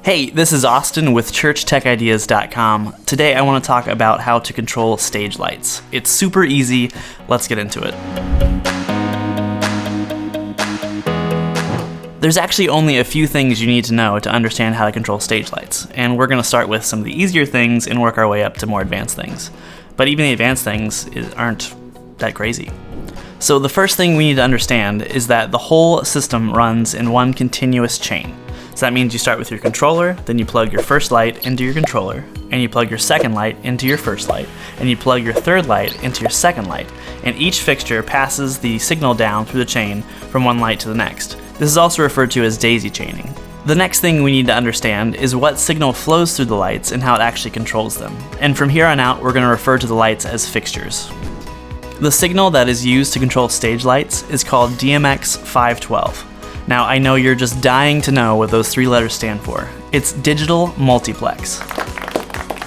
Hey, this is Austin with ChurchTechIdeas.com. Today I want to talk about how to control stage lights. It's super easy. Let's get into it. There's actually only a few things you need to know to understand how to control stage lights, and we're going to start with some of the easier things and work our way up to more advanced things. But even the advanced things aren't that crazy. So the first thing we need to understand is that the whole system runs in one continuous chain. So that means you start with your controller, then you plug your first light into your controller, and you plug your second light into your first light, and you plug your third light into your second light, and each fixture passes the signal down through the chain from one light to the next. This is also referred to as daisy chaining. The next thing we need to understand is what signal flows through the lights and how it actually controls them. And from here on out, we're going to refer to the lights as fixtures. The signal that is used to control stage lights is called DMX 512. Now, I know you're just dying to know what those three letters stand for. It's digital multiplex.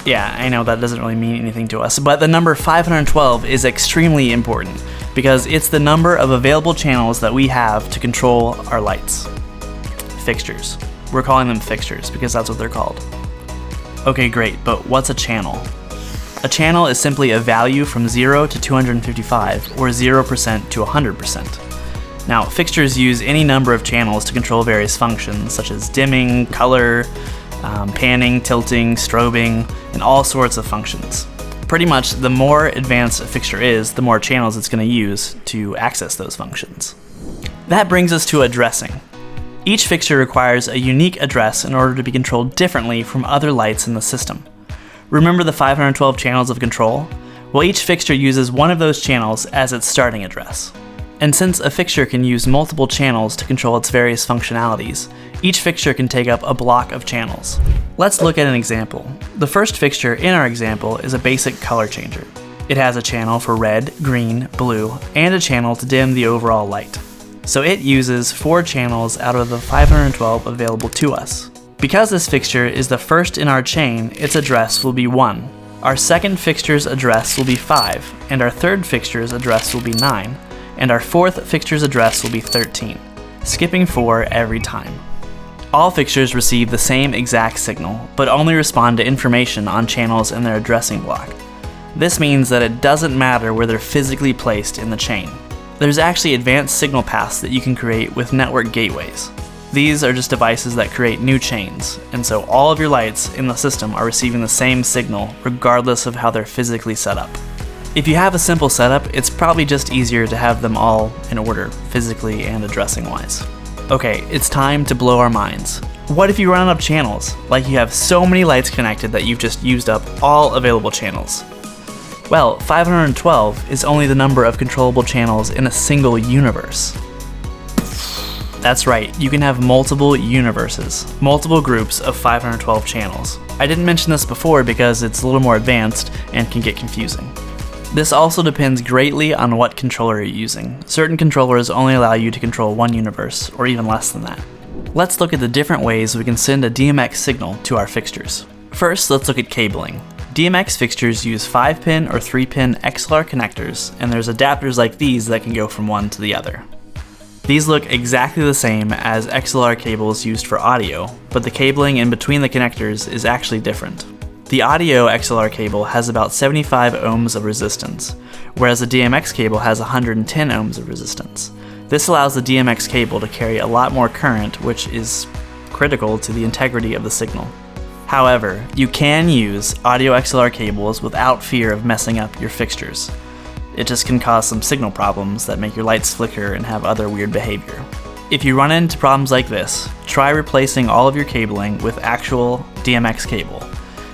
Yeah, I know that doesn't really mean anything to us, but the number 512 is extremely important because it's the number of available channels that we have to control our lights. Fixtures. We're calling them fixtures because that's what they're called. Okay, great, but what's a channel? A channel is simply a value from 0 to 255, or 0% to 100%. Now, fixtures use any number of channels to control various functions, such as dimming, color, panning, tilting, strobing, and all sorts of functions. Pretty much, the more advanced a fixture is, the more channels it's going to use to access those functions. That brings us to addressing. Each fixture requires a unique address in order to be controlled differently from other lights in the system. Remember the 512 channels of control? Well, each fixture uses one of those channels as its starting address. And since a fixture can use multiple channels to control its various functionalities, each fixture can take up a block of channels. Let's look at an example. The first fixture in our example is a basic color changer. It has a channel for red, green, blue, and a channel to dim the overall light. So it uses 4 channels out of the 512 available to us. Because this fixture is the first in our chain, its address will be 1. Our second fixture's address will be 5, and our third fixture's address will be 9. And our fourth fixture's address will be 13, skipping 4 every time. All fixtures receive the same exact signal, but only respond to information on channels in their addressing block. This means that it doesn't matter where they're physically placed in the chain. There's actually advanced signal paths that you can create with network gateways. These are just devices that create new chains, and so all of your lights in the system are receiving the same signal regardless of how they're physically set up. If you have a simple setup, it's probably just easier to have them all in order, physically and addressing-wise. Okay, it's time to blow our minds. What if you run out of channels? Like you have so many lights connected that you've just used up all available channels. Well, 512 is only the number of controllable channels in a single universe. That's right, you can have multiple universes, multiple groups of 512 channels. I didn't mention this before because it's a little more advanced and can get confusing. This also depends greatly on what controller you're using. Certain controllers only allow you to control one universe, or even less than that. Let's look at the different ways we can send a DMX signal to our fixtures. First, let's look at cabling. DMX fixtures use 5-pin or 3-pin XLR connectors, and there's adapters like these that can go from one to the other. These look exactly the same as XLR cables used for audio, but the cabling in between the connectors is actually different. The audio XLR cable has about 75 ohms of resistance, whereas the DMX cable has 110 ohms of resistance. This allows the DMX cable to carry a lot more current, which is critical to the integrity of the signal. However, you can use audio XLR cables without fear of messing up your fixtures. It just can cause some signal problems that make your lights flicker and have other weird behavior. If you run into problems like this, try replacing all of your cabling with actual DMX cable.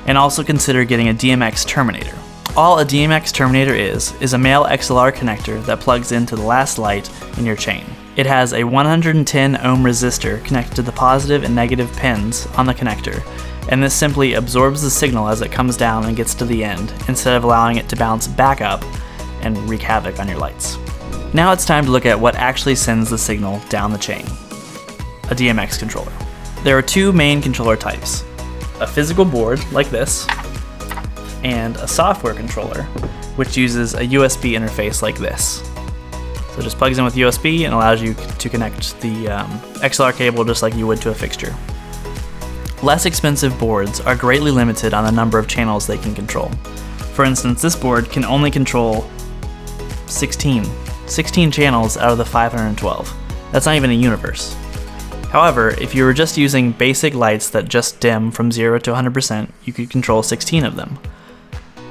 And also consider getting a DMX terminator. All a DMX terminator is a male XLR connector that plugs into the last light in your chain. It has a 110 ohm resistor connected to the positive and negative pins on the connector, and this simply absorbs the signal as it comes down and gets to the end, instead of allowing it to bounce back up and wreak havoc on your lights. Now it's time to look at what actually sends the signal down the chain. A DMX controller. There are 2 main controller types. A physical board, like this, and a software controller, which uses a USB interface like this. So it just plugs in with USB and allows you to connect the XLR cable just like you would to a fixture. Less expensive boards are greatly limited on the number of channels they can control. For instance, this board can only control 16 channels out of the 512. That's not even a universe. However, if you were just using basic lights that just dim from 0 to 100%, you could control 16 of them.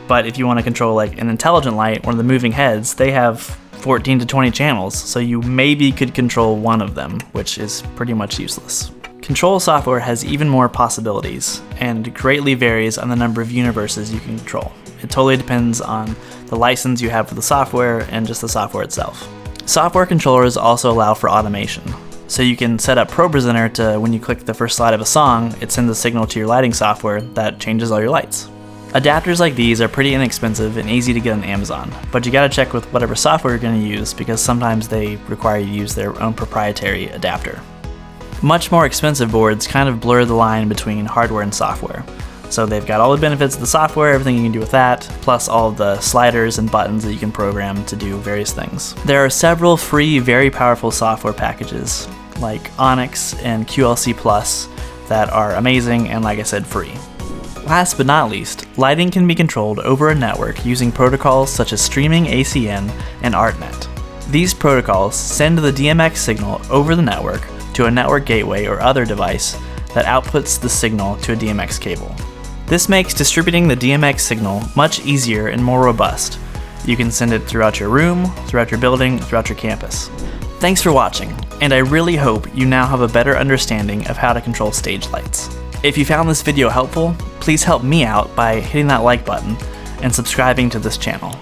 But if you want to control like an intelligent light, one of the moving heads, they have 14 to 20 channels, so you maybe could control one of them, which is pretty much useless. Control software has even more possibilities, and greatly varies on the number of universes you can control. It totally depends on the license you have for the software and just the software itself. Software controllers also allow for automation. So you can set up ProPresenter to, when you click the first slide of a song, it sends a signal to your lighting software that changes all your lights. Adapters like these are pretty inexpensive and easy to get on Amazon, but you gotta check with whatever software you're gonna use because sometimes they require you to use their own proprietary adapter. Much more expensive boards kind of blur the line between hardware and software. So they've got all the benefits of the software, everything you can do with that, plus all of the sliders and buttons that you can program to do various things. There are several free, very powerful software packages like Onyx and QLC Plus that are amazing and, like I said, free. Last but not least, lighting can be controlled over a network using protocols such as streaming ACN and ArtNet. These protocols send the DMX signal over the network to a network gateway or other device that outputs the signal to a DMX cable. This makes distributing the DMX signal much easier and more robust. You can send it throughout your room, throughout your building, throughout your campus. Thanks for watching, and I really hope you now have a better understanding of how to control stage lights. If you found this video helpful, please help me out by hitting that like button and subscribing to this channel.